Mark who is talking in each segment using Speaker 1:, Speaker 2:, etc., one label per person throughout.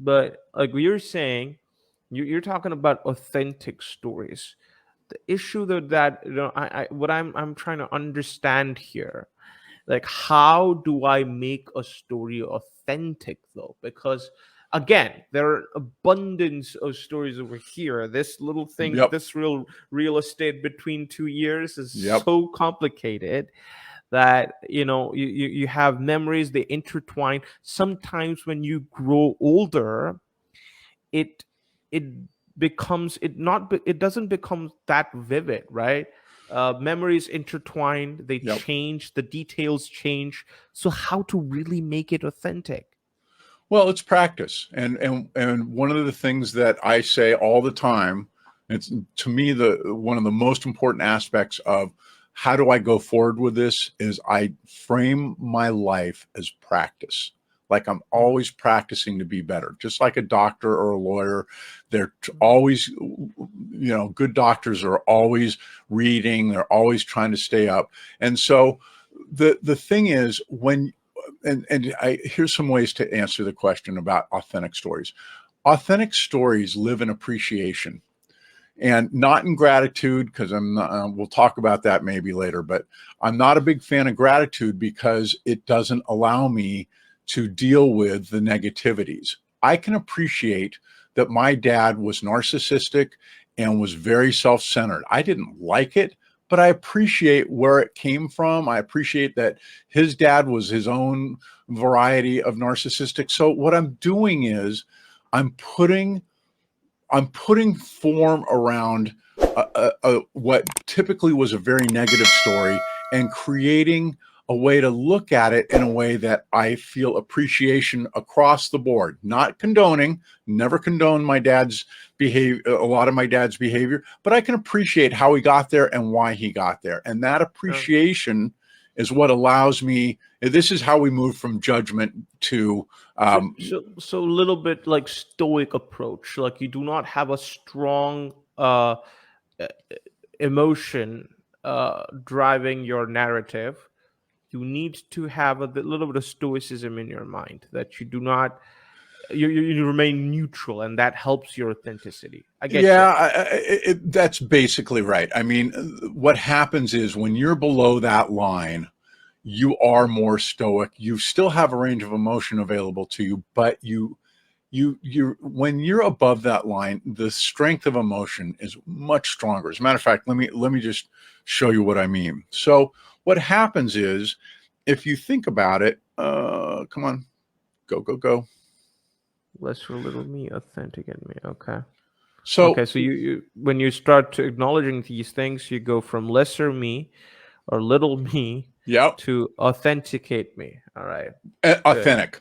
Speaker 1: But like you're saying, you're talking about authentic stories. The issue that what I'm trying to understand here, like how do I make a story authentic though? Because again, there are abundance of stories over here. This little thing,
Speaker 2: Yep.
Speaker 1: this real estate between 2 years is
Speaker 2: Yep.
Speaker 1: so complicated that you have memories, they intertwine. Sometimes when you grow older, it it becomes it doesn't become that vivid, right? Memories intertwine, they
Speaker 2: Yep.
Speaker 1: change, the details change. So how to really make it authentic?
Speaker 2: Well, it's practice. And one of the things that I say all the time, it's to me one of the most important aspects of how do I go forward with this is I frame my life as practice. Like I'm always practicing to be better, just like a doctor or a lawyer. They're always, good doctors are always reading. They're always trying to stay up. And so the thing is here's some ways to answer the question about authentic stories. Authentic stories live in appreciation and not in gratitude, because we'll talk about that maybe later, but I'm not a big fan of gratitude because it doesn't allow me to deal with the negativities. I can appreciate that my dad was narcissistic and was very self-centered. I didn't like it, but I appreciate where it came from. I appreciate that his dad was his own variety of narcissistic. So what I'm doing is I'm putting form around what typically was a very negative story and creating a way to look at it in a way that I feel appreciation across the board, not condoning, never condone my dad's behavior, a lot of my dad's behavior, but I can appreciate how he got there and why he got there. And that appreciation is what allows me, this is how we move from judgment to
Speaker 1: so a little bit like stoic approach, like you do not have a strong emotion driving your narrative. You need to have a little bit of stoicism in your mind, that you do not you remain neutral, and that helps your authenticity. I get you.
Speaker 2: That's basically right. I mean, what happens is when you're below that line, you are more stoic. You still have a range of emotion available to you, but when you're above that line, the strength of emotion is much stronger. As a matter of fact, let me just show you what I mean. So what happens is, if you think about it, come on, go.
Speaker 1: Lesser little me, authentic in me. Okay.
Speaker 2: So
Speaker 1: you when you start to acknowledging these things, you go from lesser me or little me to authenticate me. All right.
Speaker 2: Authentic.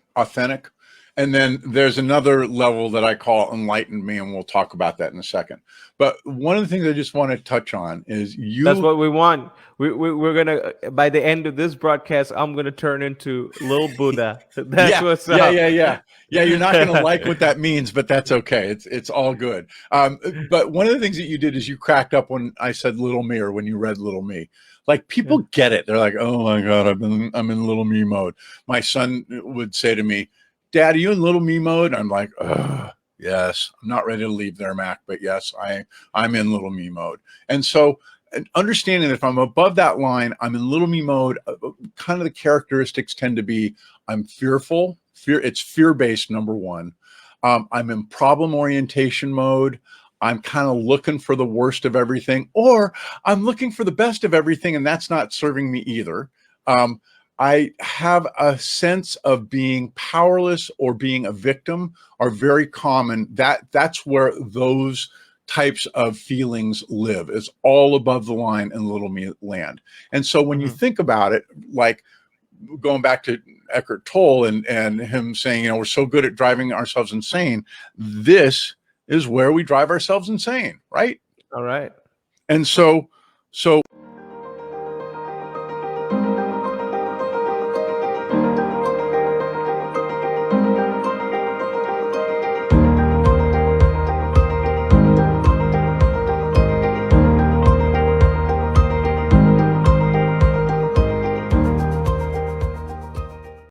Speaker 2: And then there's another level that I call enlightened me, and we'll talk about that in a second. But one of the things I just want to touch on is
Speaker 1: that's what we want. We're gonna, by the end of this broadcast, I'm gonna turn into Lil Buddha. That's what's up.
Speaker 2: Yeah. You're not gonna like what that means, but that's okay. It's all good. But one of the things that you did is you cracked up when I said little me, or when you read little me. Like, people get it. They're like, oh my God, I'm in little me mode. My son would say to me, Dad, are you in little me mode? I'm like, yes. I'm not ready to leave there, Mac, but yes, I'm in little me mode. And so understanding that if I'm above that line, I'm in little me mode, kind of the characteristics tend to be, I'm fearful. It's fear-based, number one. I'm in problem orientation mode. I'm kind of looking for the worst of everything, or I'm looking for the best of everything, and that's not serving me either. I have a sense of being powerless or being a victim are very common. That's where those types of feelings live. It's all above the line in little me land. And so when you think about it, like going back to Eckhart Tolle and him saying, we're so good at driving ourselves insane, this is where we drive ourselves insane, right?
Speaker 1: All right.
Speaker 2: And so